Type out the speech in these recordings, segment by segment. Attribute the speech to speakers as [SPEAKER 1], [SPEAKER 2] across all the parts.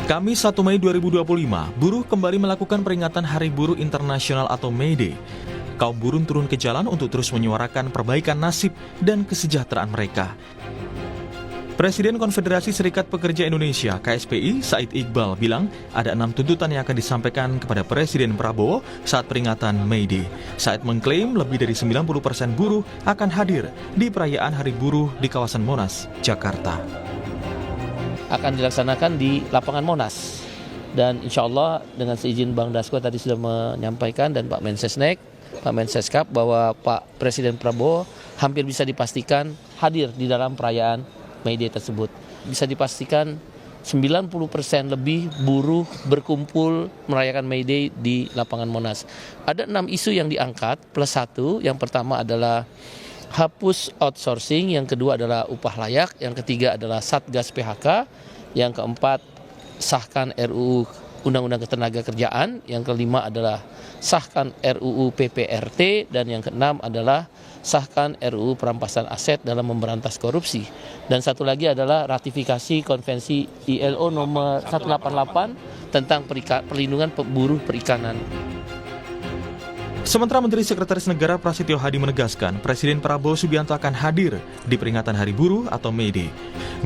[SPEAKER 1] Kamis 1 Mei 2025, buruh kembali melakukan peringatan Hari Buruh Internasional atau May Day. Kaum buruh turun ke jalan untuk terus menyuarakan perbaikan nasib dan kesejahteraan mereka. Presiden Konfederasi Serikat Pekerja Indonesia (KSPI) Said Iqbal bilang ada 6 tuntutan yang akan disampaikan kepada Presiden Prabowo saat peringatan May Day. Said mengklaim lebih dari 90% buruh akan hadir di perayaan Hari Buruh di kawasan Monas, Jakarta.
[SPEAKER 2] Akan dilaksanakan di lapangan Monas, dan insya Allah dengan seizin Bang Dasko tadi sudah menyampaikan dan Pak Mensesnek, Pak Menseskap bahwa Pak Presiden Prabowo hampir bisa dipastikan hadir di dalam perayaan May Day tersebut. Bisa dipastikan 90% lebih buruh berkumpul merayakan May Day di lapangan Monas. Ada 6 isu yang diangkat plus 1. Yang pertama adalah hapus outsourcing, yang kedua adalah upah layak, yang ketiga adalah Satgas PHK, yang keempat sahkan RUU Undang-Undang Ketenagakerjaan, yang kelima adalah sahkan RUU PPRT, dan yang keenam adalah sahkan RUU Perampasan Aset dalam memberantas korupsi. Dan satu lagi adalah ratifikasi Konvensi ILO nomor 188 tentang perlindungan buruh perikanan.
[SPEAKER 1] Sementara Menteri Sekretaris Negara Prasetyo Hadi menegaskan Presiden Prabowo Subianto akan hadir di peringatan Hari Buruh atau May Day.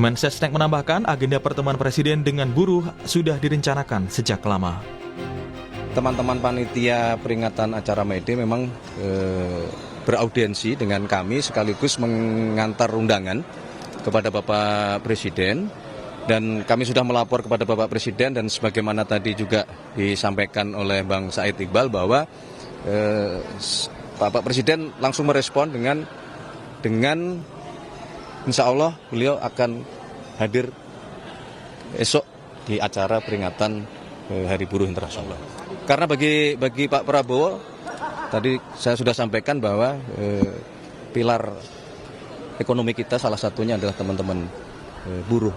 [SPEAKER 1] Mensesnek menambahkan agenda pertemuan Presiden dengan buruh sudah direncanakan sejak lama.
[SPEAKER 3] Teman-teman panitia peringatan acara May Day memang beraudiensi dengan kami sekaligus mengantar undangan kepada Bapak Presiden. Dan kami sudah melapor kepada Bapak Presiden dan sebagaimana tadi juga disampaikan oleh Bang Said Iqbal bahwa Bapak Presiden langsung merespon dengan insya Allah beliau akan hadir esok di acara peringatan Hari Buruh Internasional. Karena bagi Pak Prabowo tadi saya sudah sampaikan bahwa pilar ekonomi kita salah satunya adalah teman-teman buruh.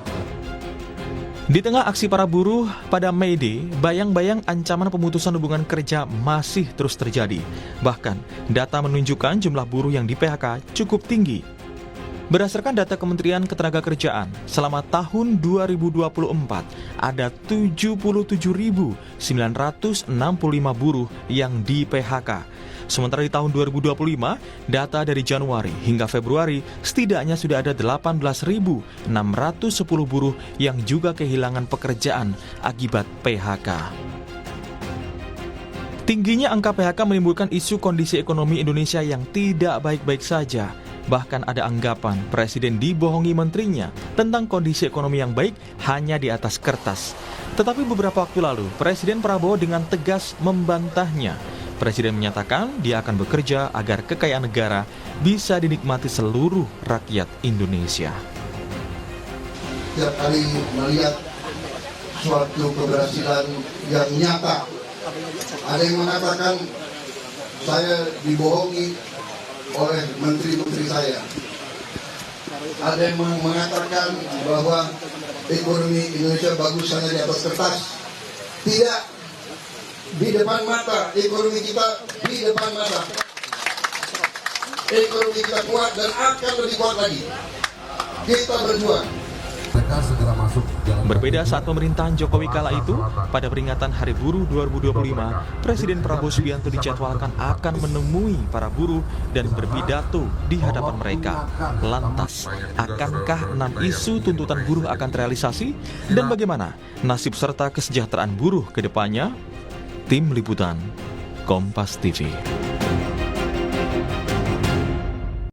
[SPEAKER 1] Di tengah aksi para buruh pada May Day, bayang-bayang ancaman pemutusan hubungan kerja masih terus terjadi. Bahkan, data menunjukkan jumlah buruh yang di PHK cukup tinggi. Berdasarkan data Kementerian Ketenagakerjaan, selama tahun 2024 ada 77.965 buruh yang di PHK. Sementara di tahun 2025, data dari Januari hingga Februari setidaknya sudah ada 18.610 buruh yang juga kehilangan pekerjaan akibat PHK. Tingginya angka PHK menimbulkan isu kondisi ekonomi Indonesia yang tidak baik-baik saja. Bahkan ada anggapan Presiden dibohongi menterinya tentang kondisi ekonomi yang baik hanya di atas kertas. Tetapi beberapa waktu lalu, Presiden Prabowo dengan tegas membantahnya. Presiden menyatakan dia akan bekerja agar kekayaan negara bisa dinikmati seluruh rakyat Indonesia.
[SPEAKER 4] Setiap kali melihat suatu keberhasilan yang nyata, ada yang mengatakan saya dibohongi oleh menteri-menteri saya. Ada yang mengatakan bahwa ekonomi Indonesia bagus hanya di atas kertas. Tidak. Di depan mata, ekonomi kita di depan mata. Ekonomi kita kuat dan akan lebih kuat lagi. Kita berjuang.
[SPEAKER 1] Berbeda saat pemerintahan Jokowi kala itu, pada peringatan Hari Buruh 2025, Presiden Prabowo Subianto dijadwalkan akan menemui para buruh dan berpidato di hadapan mereka. Lantas, akankah 6 isu tuntutan buruh akan terrealisasi? Dan bagaimana nasib serta kesejahteraan buruh ke depannya? Tim Liputan Kompas TV.